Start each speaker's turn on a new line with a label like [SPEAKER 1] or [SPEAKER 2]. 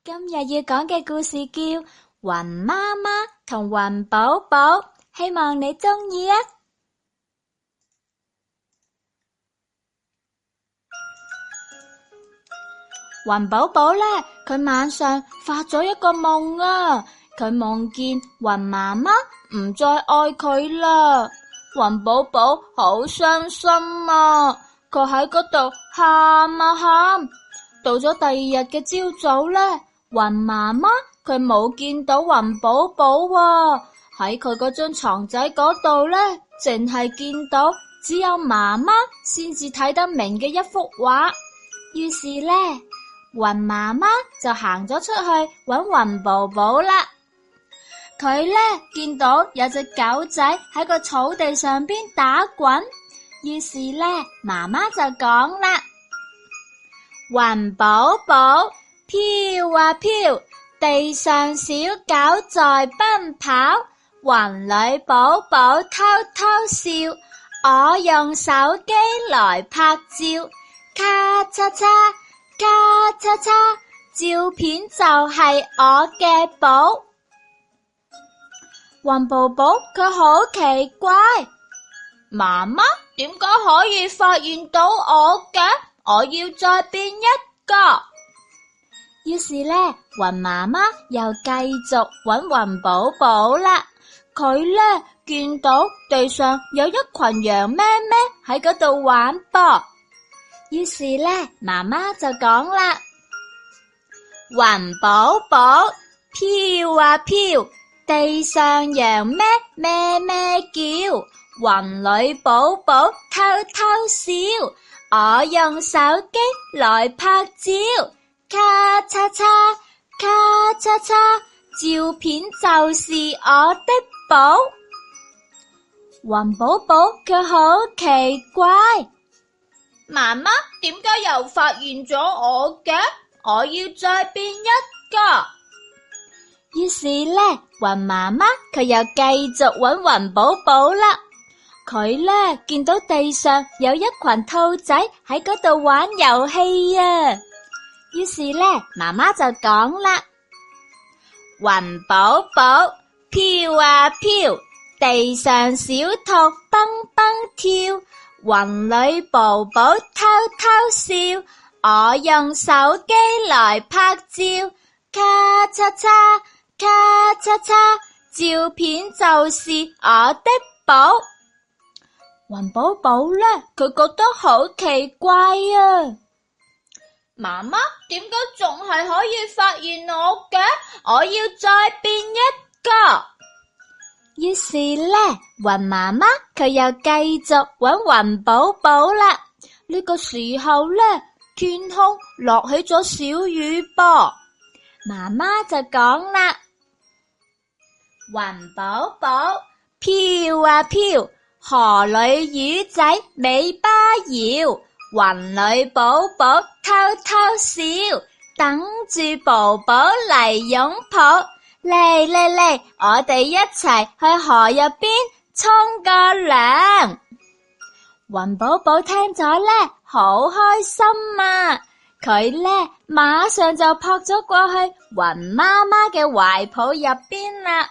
[SPEAKER 1] 今日要講嘅故事叫雲媽媽同雲寶寶，希望你鍾意啊！雲寶寶呢，佢晚上發咗一個夢啊，佢夢見雲媽媽唔再愛佢啦，雲寶寶好傷心啊，佢喺嗰度喊啊喊。到咗第二日嘅朝早呢，雲媽媽佢冇見到雲寶寶喎，喺佢嗰張床仔嗰度呢，淨係見到只有媽媽先至睇得明嘅一幅畫。於是呢，雲媽媽就行咗出去搵雲寶寶啦。佢呢見到有隻狗仔喺個草地上邊打滾，於是呢，媽媽就講啦：雲寶寶飄啊飄，地上小狗在奔跑，雲裏寶寶偷偷笑，我用手機來拍照，咔嚓嚓咔嚓嚓，照片就係我嘅寶。雲寶寶佢好奇怪，媽媽點解可以發現到我嘅？我要再變一個。於是呢，雲媽媽又繼續搵雲寶寶啦。佢呢見到地上有一群羊咩咩喺嗰度玩噃。於是呢，媽媽就講啦：雲寶寶飄啊飄，地上羊咩咩咩叫，雲裏寶寶偷偷笑，我用手機來拍照，咔嚓嚓咔嚓嚓，照片就是我的寶。雲寶寶佢好奇怪，媽媽點解又發現咗我嘅？我要再變一個。於是呢，雲媽媽佢又繼續搵雲寶寶啦。佢呢見到地上有一群兔仔喺嗰度玩遊戲啊，於是呢，媽媽就講啦：雲寶寶飄啊飄，地上小兔蹦蹦跳，雲裏寶寶偷偷笑，我用手機來拍照，咔嚓嚓咔嚓嚓，照片就是我的寶。雲寶寶呢，佢覺得好奇怪啊！媽媽點解仲係可以發現我嘅？我要再變一個。於是呢，雲媽媽佢又繼續搵雲寶寶啦。呢個時候呢，天空落起咗小雨噃。媽媽就講啦：雲寶寶飄啊飄，河裏魚仔尾巴搖，雲裏寶寶偷偷笑，等住寶寶嚟擁抱，嚟嚟嚟，我哋一齊去河入邊沖個涼。雲寶寶聽咗呢，好開心啊！佢呢馬上就撲咗過去雲媽媽嘅懷抱入邊啦。